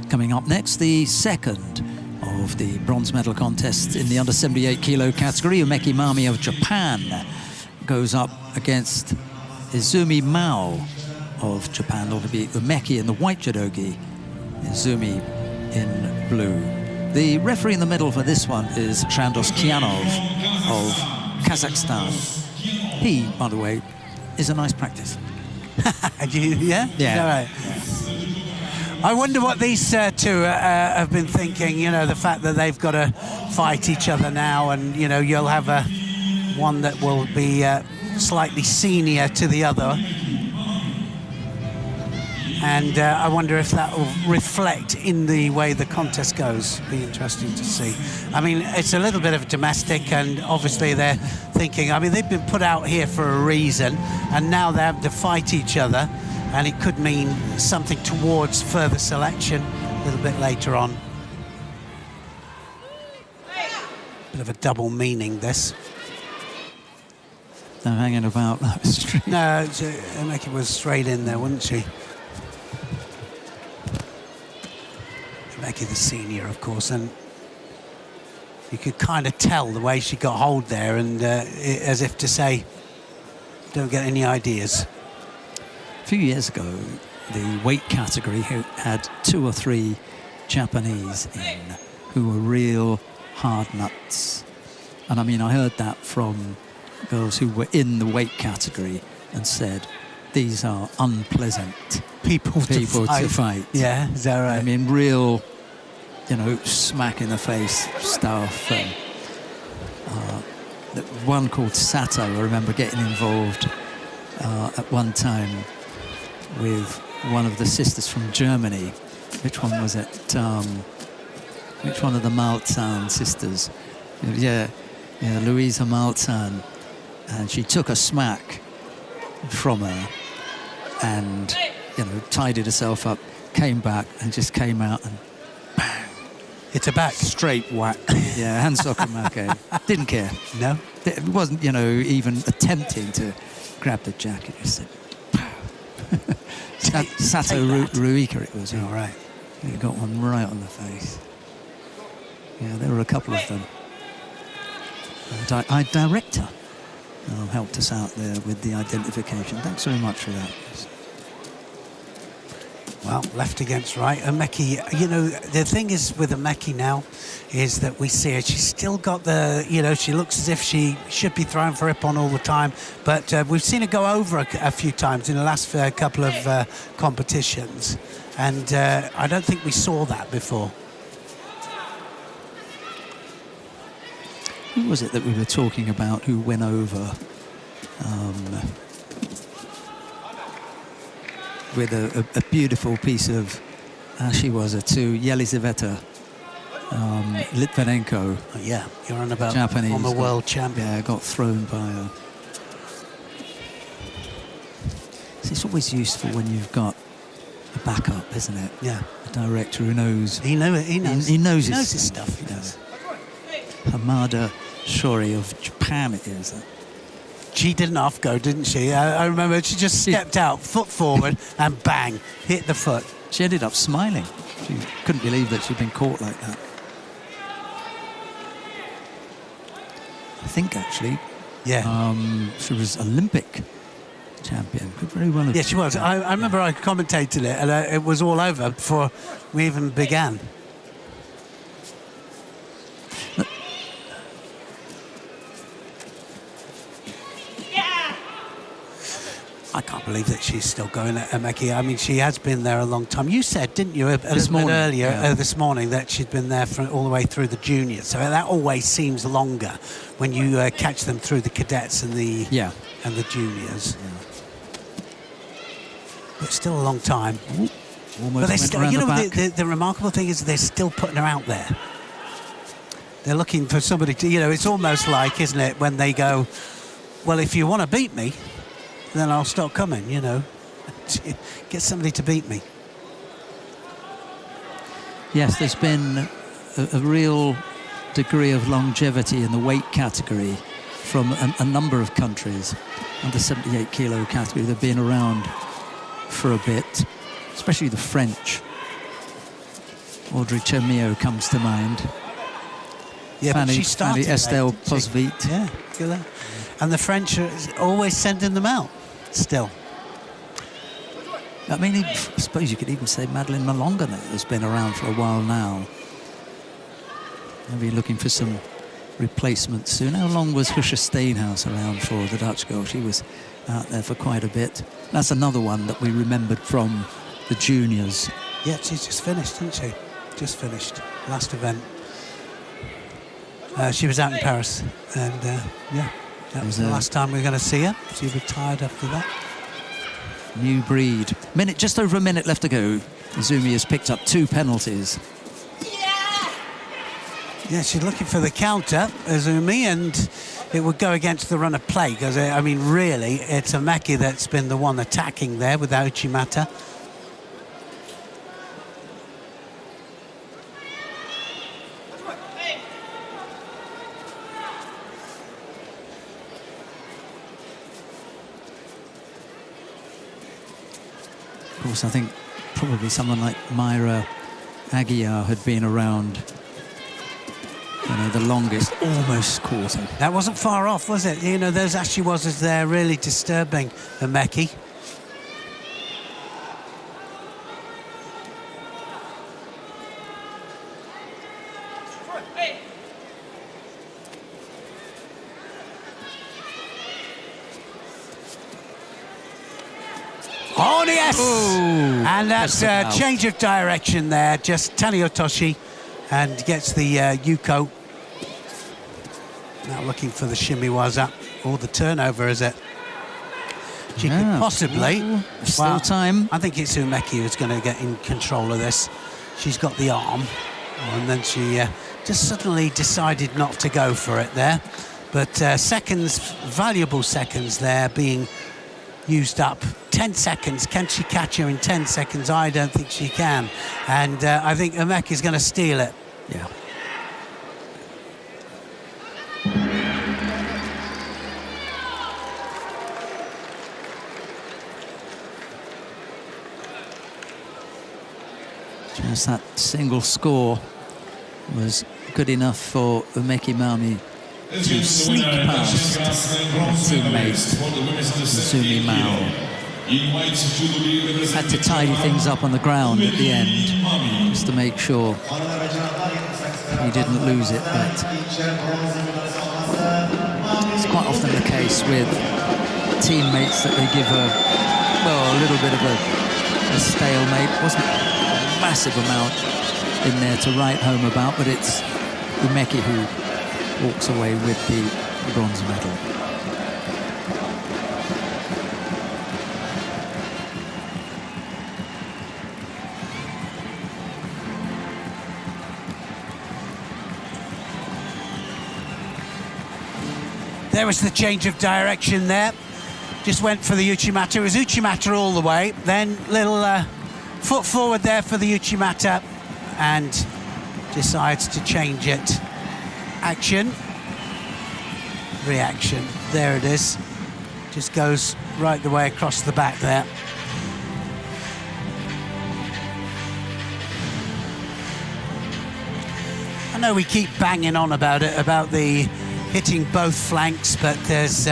Coming up next, the second of the bronze medal contests in the under 78 kilo category. UMEKI Mami of Japan goes up against IZUMI Mao of Japan. It'll be UMEKI in the white judogi, IZUMI in blue. The referee in the middle for this one is Shandos Kianov of Kazakhstan. He, by the way, is a nice practice. Yeah? Yeah. All right. Yeah. I wonder what these two have been thinking, you know, the fact that they've got to fight each other now, and, you know, you'll have one that will be slightly senior to the other. And I wonder if that will reflect in the way the contest goes. Be interesting to see. I mean, it's a little bit of a domestic, and obviously they're thinking, I mean, they've been put out here for a reason, and now they have to fight each other, and it could mean something towards further selection a little bit later on. Bit of a double meaning, this. They're hanging about. No, UMEKI was straight in there, wouldn't she? UMEKI the senior, of course, and you could kind of tell the way she got hold there, and as if to say, don't get any ideas. A few years ago, the weight category had 2 or 3 Japanese in who were real hard nuts. And I mean, I heard that from girls who were in the weight category and said, these are unpleasant people to fight. Yeah, is that right? I mean, real, you know, smack in the face stuff. And one called Sato, I remember getting involved at one time with one of the sisters from Germany. Which one was it? Which one of the Malzahn sisters? Yeah, Louisa Malzahn. And she took a smack from her and, you know, tidied herself up, came back and just came out and bang. Hit her back. Straight whack. Yeah, Hansokumake. Didn't care. No? It wasn't, you know, even attempting to grab the jacket. Just said, Sato Ruika it was. All right. He got one right on the face. Yeah, there were a couple of them. Our director helped us out there with the identification. Thanks very much for that. Well, left against right. UMEKI, you know, the thing is with UMEKI now is that we see her. She's still got the, you know, she looks as if she should be throwing for Ippon all the time. But we've seen her go over a few times in the last couple of competitions. And I don't think we saw that before. Who was it that we were talking about who went over with a beautiful piece of Ashiwaza to Yelizaveta Litvinenko? Oh, yeah, you're on about Japanese former world champion. Yeah, got thrown by her. So it's always useful when you've got a backup, isn't it? Yeah. A director who knows. He knows his stuff. He does. Hamada Shori of Japan it is. She did an off-go, didn't she? I remember she just stepped out, foot forward, and bang, hit the foot. She ended up smiling. She couldn't believe that she'd been caught like that. I think, actually, she was Olympic champion. Could very well have. Yeah, she was. I remember I commentated it, and it was all over before we even began. I can't believe that she's still going at UMEKI. I mean, she has been there a long time. You said, didn't you, this morning, that she'd been there all the way through the juniors. So that always seems longer when you catch them through the cadets and the juniors. Yeah. But still a long time. But they still, you know, the remarkable thing is they're still putting her out there. They're looking for somebody to, you know, it's almost like, isn't it, when they go, well, if you want to beat me, then I'll stop coming, you know. Get somebody to beat me. Yes, there's been a real degree of longevity in the weight category from a number of countries. Under 78 kilo category, they've been around for a bit, especially the French. Audrey Chermio comes to mind. Yeah, but she started Fanny Estelle late, didn't she? Posvit. Yeah, good. And the French are always sending them out still. I mean, I suppose you could even say Madeleine Malonga has been around for a while now. Maybe looking for some replacement soon. How long was Husha Steenhouse around for, the Dutch girl? She was out there for quite a bit. That's another one that we remembered from the juniors. Yeah, she's just finished, didn't she? Just finished. Last event. She was out in Paris. And, yeah, that was the last time we were going to see her. She retired after that. New breed. Just over a minute left to go. IZUMI has picked up 2 penalties. Yeah, she's looking for the counter, IZUMI, and it would go against the run of play because, I mean, really, it's UMEKI that's been the one attacking there with Uchimata. Of course, I think probably someone like Myra Aguiar had been around, the longest, almost quarter. That wasn't far off, was it? Those Ashiwazas there really disturbing UMEKI. Oh, yes! Ooh, and that's a change of direction there. Just Taniotoshi and gets the Yuko. Now looking for the shimiwaza or the turnover, is it? She could possibly. Still time. I think it's UMEKI who's going to get in control of this. She's got the arm, and then she just suddenly decided not to go for it there. But seconds, valuable seconds there being used up. 10 seconds. Can she catch her in 10 seconds? I don't think she can. And I think UMEKI is going to steal it. Yeah. Just that single score was good enough for UMEKI Mami to sneak past her teammate IZUMI Mao. Had to tidy things up on the ground at the end just to make sure he didn't lose it, but it's quite often the case with teammates that they give a little bit of a stalemate. Wasn't a massive amount in there to write home about, but it's UMEKI who walks away with the bronze medal. There was the change of direction there. Just went for the Uchimata. It was Uchimata all the way. Then little foot forward there for the Uchimata and decides to change it. Action. Reaction. There it is. Just goes right the way across the back there. I know we keep banging on about it, about the hitting both flanks, but there's